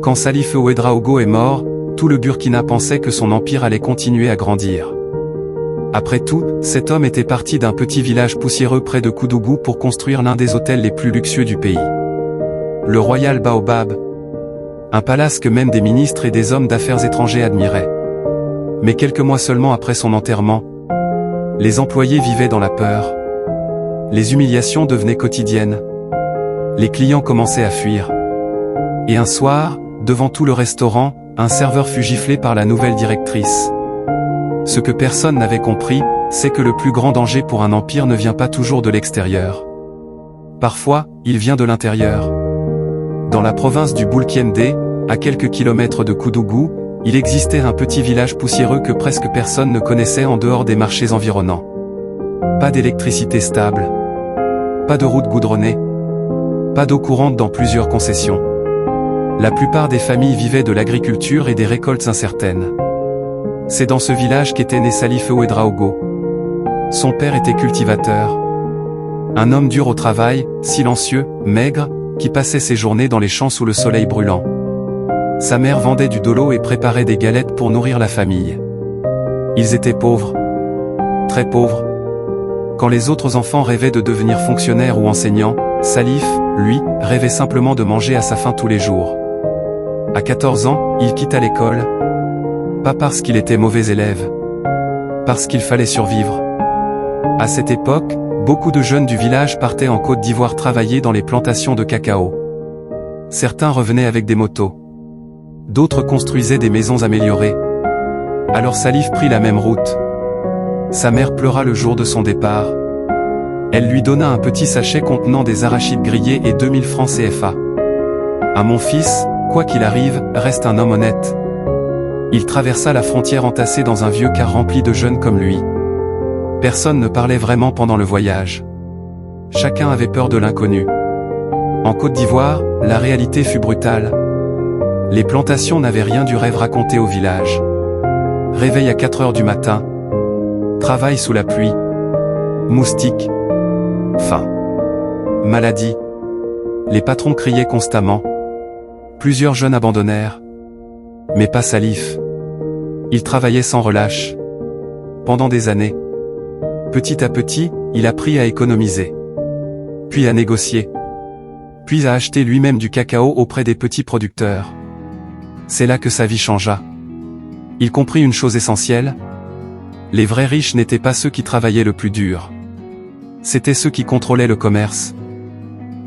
Quand Salif Ouedraogo est mort, tout le Burkina pensait que son empire allait continuer à grandir. Après tout, cet homme était parti d'un petit village poussiéreux près de Koudougou pour construire l'un des hôtels les plus luxueux du pays. Le Royal Baobab. Un palace que même des ministres et des hommes d'affaires étrangers admiraient. Mais quelques mois seulement après son enterrement, les employés vivaient dans la peur. Les humiliations devenaient quotidiennes. Les clients commençaient à fuir. Et un soir, devant tout le restaurant, un serveur fut giflé par la nouvelle directrice. Ce que personne n'avait compris, c'est que le plus grand danger pour un empire ne vient pas toujours de l'extérieur. Parfois, il vient de l'intérieur. Dans la province du Boulkiendé, à quelques kilomètres de Koudougou, il existait un petit village poussiéreux que presque personne ne connaissait en dehors des marchés environnants. Pas d'électricité stable. Pas de route goudronnée. Pas d'eau courante dans plusieurs concessions. La plupart des familles vivaient de l'agriculture et des récoltes incertaines. C'est dans ce village qu'était né Salif Ouedraogo. Son père était cultivateur. Un homme dur au travail, silencieux, maigre, qui passait ses journées dans les champs sous le soleil brûlant. Sa mère vendait du dolo et préparait des galettes pour nourrir la famille. Ils étaient pauvres. Très pauvres. Quand les autres enfants rêvaient de devenir fonctionnaires ou enseignants, Salif, lui, rêvait simplement de manger à sa faim tous les jours. À 14 ans, il quitta l'école. Pas parce qu'il était mauvais élève. Parce qu'il fallait survivre. À cette époque, beaucoup de jeunes du village partaient en Côte d'Ivoire travailler dans les plantations de cacao. Certains revenaient avec des motos. D'autres construisaient des maisons améliorées. Alors Salif prit la même route. Sa mère pleura le jour de son départ. Elle lui donna un petit sachet contenant des arachides grillés et 2000 francs CFA. « À mon fils, quoi qu'il arrive, reste un homme honnête. » Il traversa la frontière entassé dans un vieux car rempli de jeunes comme lui. Personne ne parlait vraiment pendant le voyage. Chacun avait peur de l'inconnu. En Côte d'Ivoire, la réalité fut brutale. Les plantations n'avaient rien du rêve raconté au village. Réveil à 4 heures du matin. Travail sous la pluie. Moustiques. Faim. Maladie. Les patrons criaient constamment. Plusieurs jeunes abandonnèrent. Mais pas Salif. Il travaillait sans relâche. Pendant des années. Petit à petit, il apprit à économiser. Puis à négocier. Puis à acheter lui-même du cacao auprès des petits producteurs. C'est là que sa vie changea. Il comprit une chose essentielle. Les vrais riches n'étaient pas ceux qui travaillaient le plus dur. C'étaient ceux qui contrôlaient le commerce.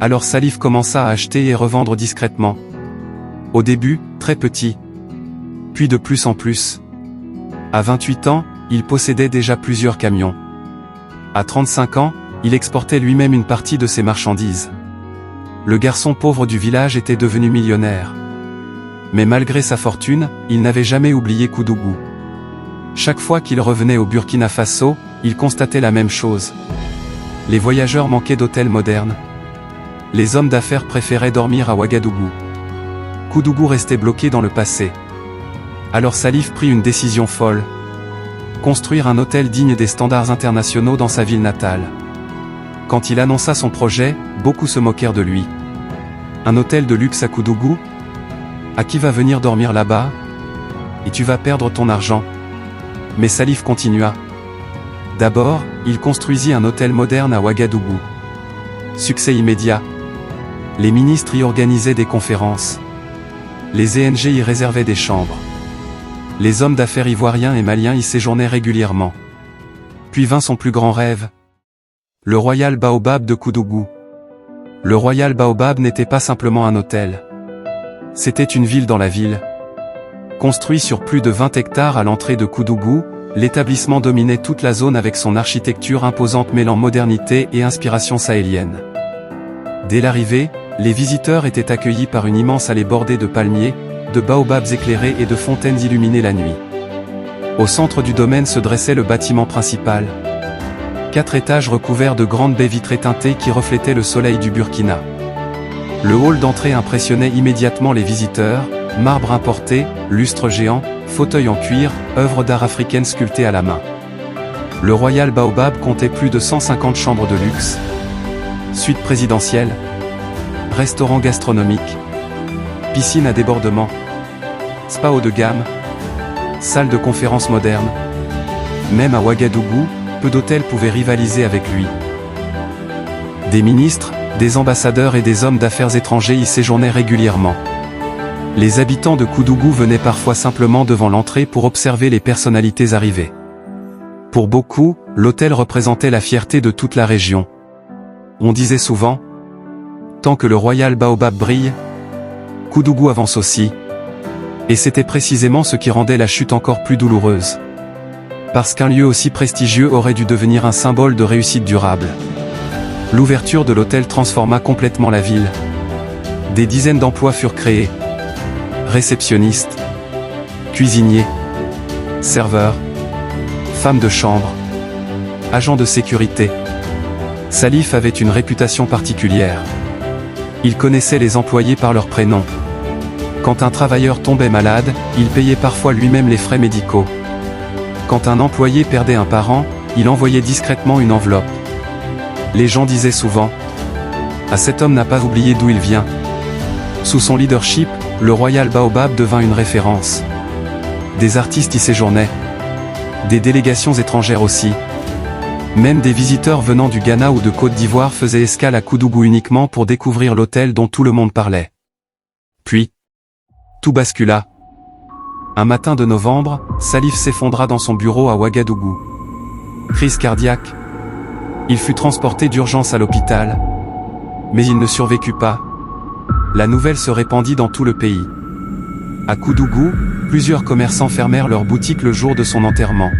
Alors Salif commença à acheter et revendre discrètement. Au début, très petit. Puis de plus en plus. À 28 ans, il possédait déjà plusieurs camions. À 35 ans, il exportait lui-même une partie de ses marchandises. Le garçon pauvre du village était devenu millionnaire. Mais malgré sa fortune, il n'avait jamais oublié Koudougou. Chaque fois qu'il revenait au Burkina Faso, il constatait la même chose. Les voyageurs manquaient d'hôtels modernes. Les hommes d'affaires préféraient dormir à Ouagadougou. Koudougou restait bloqué dans le passé. Alors Salif prit une décision folle. Construire un hôtel digne des standards internationaux dans sa ville natale. Quand il annonça son projet, beaucoup se moquèrent de lui. Un hôtel de luxe à Koudougou? À qui va venir dormir là-bas? Et tu vas perdre ton argent. Mais Salif continua. D'abord, il construisit un hôtel moderne à Ouagadougou. Succès immédiat. Les ministres y organisaient des conférences. Les ONG y réservaient des chambres. Les hommes d'affaires ivoiriens et maliens y séjournaient régulièrement. Puis vint son plus grand rêve. Le Royal Baobab de Koudougou. Le Royal Baobab n'était pas simplement un hôtel. C'était une ville dans la ville. Construit sur plus de 20 hectares à l'entrée de Koudougou, l'établissement dominait toute la zone avec son architecture imposante mêlant modernité et inspiration sahélienne. Dès l'arrivée, les visiteurs étaient accueillis par une immense allée bordée de palmiers, de baobabs éclairés et de fontaines illuminées la nuit. Au centre du domaine se dressait le bâtiment principal. 4 étages recouverts de grandes baies vitrées teintées qui reflétaient le soleil du Burkina. Le hall d'entrée impressionnait immédiatement les visiteurs, marbre importé, lustre géant, fauteuil en cuir, œuvres d'art africaines sculptées à la main. Le Royal Baobab comptait plus de 150 chambres de luxe. Suite présidentielle. Restaurant gastronomique. piscine à débordement, spa haut de gamme, salle de conférence moderne. Même à Ouagadougou, peu d'hôtels pouvaient rivaliser avec lui. Des ministres, des ambassadeurs et des hommes d'affaires étrangers y séjournaient régulièrement. Les habitants de Koudougou venaient parfois simplement devant l'entrée pour observer les personnalités arrivées. Pour beaucoup, l'hôtel représentait la fierté de toute la région. On disait souvent « Tant que le Royal Baobab brille, Koudougou avance aussi ». Et c'était précisément ce qui rendait la chute encore plus douloureuse. Parce qu'un lieu aussi prestigieux aurait dû devenir un symbole de réussite durable. L'ouverture de l'hôtel transforma complètement la ville. Des dizaines d'emplois furent créés. Réceptionnistes, cuisiniers, serveurs, femmes de chambre, agents de sécurité. Salif avait une réputation particulière. Il connaissait les employés par leur prénom. Quand un travailleur tombait malade, il payait parfois lui-même les frais médicaux. Quand un employé perdait un parent, il envoyait discrètement une enveloppe. Les gens disaient souvent « Ah, cet homme n'a pas oublié d'où il vient ». Sous son leadership, le Royal Baobab devint une référence. Des artistes y séjournaient. Des délégations étrangères aussi. Même des visiteurs venant du Ghana ou de Côte d'Ivoire faisaient escale à Koudougou uniquement pour découvrir l'hôtel dont tout le monde parlait. Puis, tout bascula. Un matin de novembre, Salif s'effondra dans son bureau à Ouagadougou. Crise cardiaque. Il fut transporté d'urgence à l'hôpital. Mais il ne survécut pas. La nouvelle se répandit dans tout le pays. À Koudougou, plusieurs commerçants fermèrent leurs boutiques le jour de son enterrement.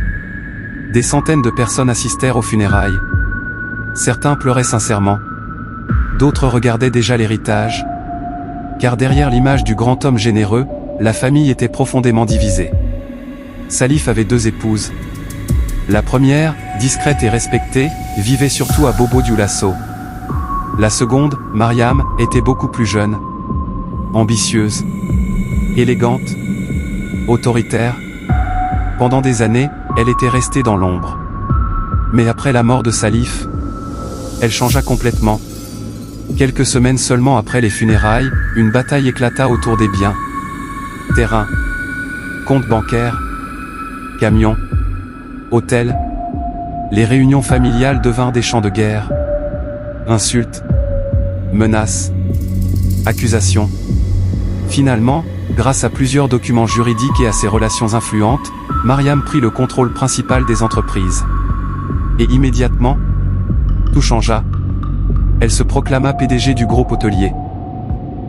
Des centaines de personnes assistèrent aux funérailles. Certains pleuraient sincèrement. D'autres regardaient déjà l'héritage. Car derrière l'image du grand homme généreux, la famille était profondément divisée. Salif avait 2 épouses. La première, discrète et respectée, vivait surtout à Bobo-Dioulasso. La seconde, Mariam, était beaucoup plus jeune. Ambitieuse. Élégante. Autoritaire. Pendant des années, elle était restée dans l'ombre. Mais après la mort de Salif, elle changea complètement. Quelques semaines seulement après les funérailles, une bataille éclata autour des biens. Terrain, comptes bancaires, camions, hôtels. Les réunions familiales devinrent des champs de guerre. Insultes, menaces, accusations. Finalement, grâce à plusieurs documents juridiques et à ses relations influentes, Mariam prit le contrôle principal des entreprises. Et immédiatement, tout changea. Elle se proclama PDG du groupe hôtelier.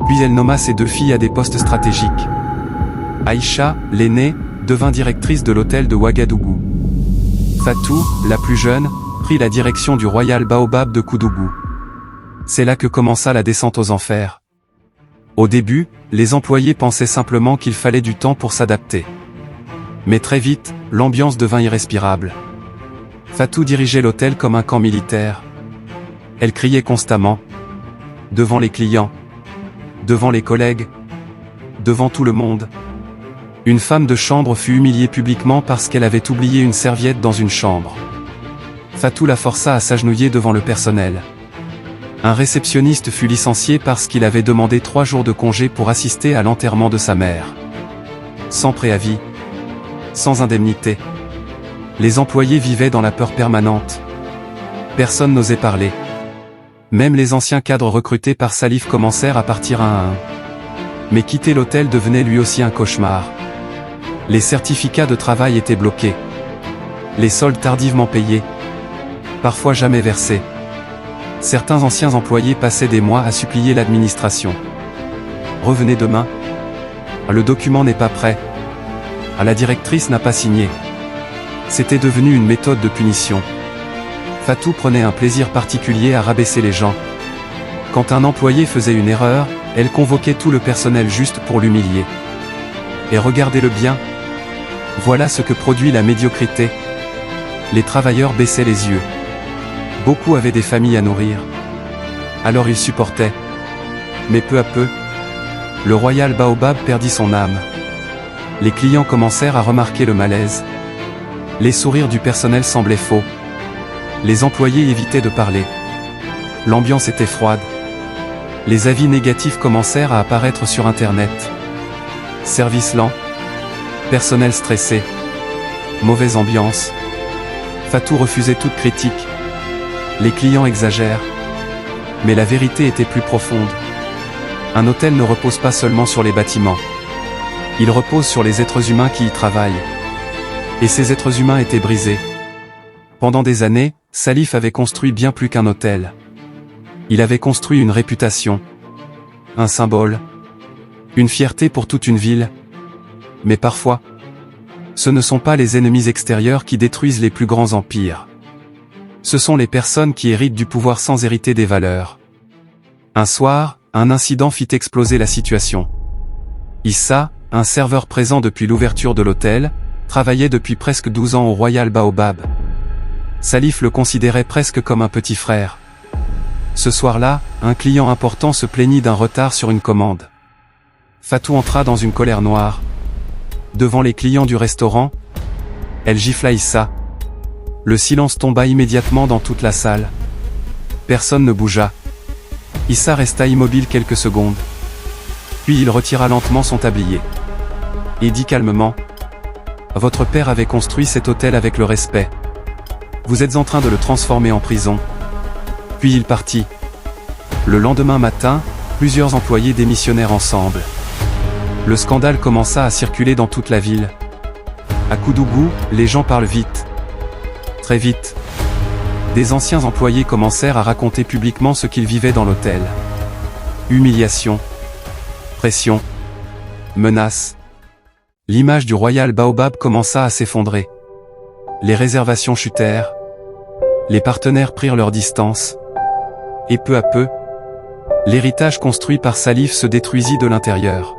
Puis elle nomma ses 2 filles à des postes stratégiques. Aïcha, l'aînée, devint directrice de l'hôtel de Ouagadougou. Fatou, la plus jeune, prit la direction du Royal Baobab de Koudougou. C'est là que commença la descente aux enfers. Au début, les employés pensaient simplement qu'il fallait du temps pour s'adapter. Mais très vite, l'ambiance devint irrespirable. Fatou dirigeait l'hôtel comme un camp militaire. Elle criait constamment. Devant les clients. Devant les collègues. Devant tout le monde. Une femme de chambre fut humiliée publiquement parce qu'elle avait oublié une serviette dans une chambre. Fatou la força à s'agenouiller devant le personnel. Un réceptionniste fut licencié parce qu'il avait demandé 3 jours de congé pour assister à l'enterrement de sa mère. Sans préavis. Sans indemnité. Les employés vivaient dans la peur permanente. Personne n'osait parler. Même les anciens cadres recrutés par Salif commencèrent à partir un à un. Mais quitter l'hôtel devenait lui aussi un cauchemar. Les certificats de travail étaient bloqués. Les soldes tardivement payés. Parfois jamais versés. Certains anciens employés passaient des mois à supplier l'administration. Revenez demain. Le document n'est pas prêt. La directrice n'a pas signé. C'était devenu une méthode de punition. Fatou prenait un plaisir particulier à rabaisser les gens. Quand un employé faisait une erreur, elle convoquait tout le personnel juste pour l'humilier. Et regardez-le bien. Voilà ce que produit la médiocrité. Les travailleurs baissaient les yeux. Beaucoup avaient des familles à nourrir. Alors ils supportaient. Mais peu à peu, le Royal Baobab perdit son âme. Les clients commencèrent à remarquer le malaise. Les sourires du personnel semblaient faux. Les employés évitaient de parler. L'ambiance était froide. Les avis négatifs commencèrent à apparaître sur Internet. Service lent, personnel stressé, mauvaise ambiance. Fatou refusait toute critique. Les clients exagèrent. Mais la vérité était plus profonde. Un hôtel ne repose pas seulement sur les bâtiments. Il repose sur les êtres humains qui y travaillent. Et ces êtres humains étaient brisés. Pendant des années, Salif avait construit bien plus qu'un hôtel. Il avait construit une réputation, un symbole, une fierté pour toute une ville. Mais parfois, ce ne sont pas les ennemis extérieurs qui détruisent les plus grands empires. Ce sont les personnes qui héritent du pouvoir sans hériter des valeurs. Un soir, un incident fit exploser la situation. Issa, un serveur présent depuis l'ouverture de l'hôtel, travaillait depuis presque 12 ans au Royal Baobab. Salif le considérait presque comme un petit frère. Ce soir-là, un client important se plaignit d'un retard sur une commande. Fatou entra dans une colère noire. Devant les clients du restaurant, elle gifla Issa. Le silence tomba immédiatement dans toute la salle. Personne ne bougea. Issa resta immobile quelques secondes. Puis il retira lentement son tablier. Et dit calmement : « Votre père avait construit cet hôtel avec le respect. Vous êtes en train de le transformer en prison. » Puis il partit. Le lendemain matin, plusieurs employés démissionnèrent ensemble. Le scandale commença à circuler dans toute la ville. À Koudougou, les gens parlent vite. Très vite. Des anciens employés commencèrent à raconter publiquement ce qu'ils vivaient dans l'hôtel. Humiliation, pression, menaces. L'image du Royal Baobab commença à s'effondrer. Les réservations chutèrent. Les partenaires prirent leur distance. Et peu à peu, l'héritage construit par Salif se détruisit de l'intérieur.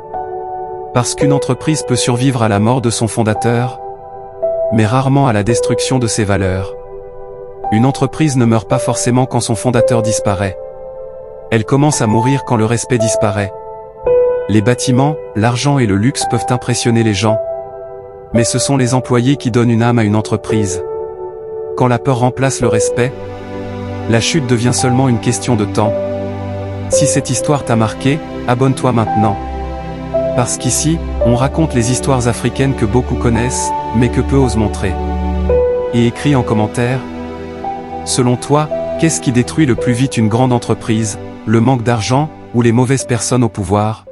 Parce qu'une entreprise peut survivre à la mort de son fondateur, mais rarement à la destruction de ses valeurs. Une entreprise ne meurt pas forcément quand son fondateur disparaît. Elle commence à mourir quand le respect disparaît. Les bâtiments, l'argent et le luxe peuvent impressionner les gens. Mais ce sont les employés qui donnent une âme à une entreprise. Quand la peur remplace le respect, la chute devient seulement une question de temps. Si cette histoire t'a marqué, abonne-toi maintenant. Parce qu'ici, on raconte les histoires africaines que beaucoup connaissent, mais que peu osent montrer. Et écris en commentaire. Selon toi, qu'est-ce qui détruit le plus vite une grande entreprise, le manque d'argent, ou les mauvaises personnes au pouvoir ?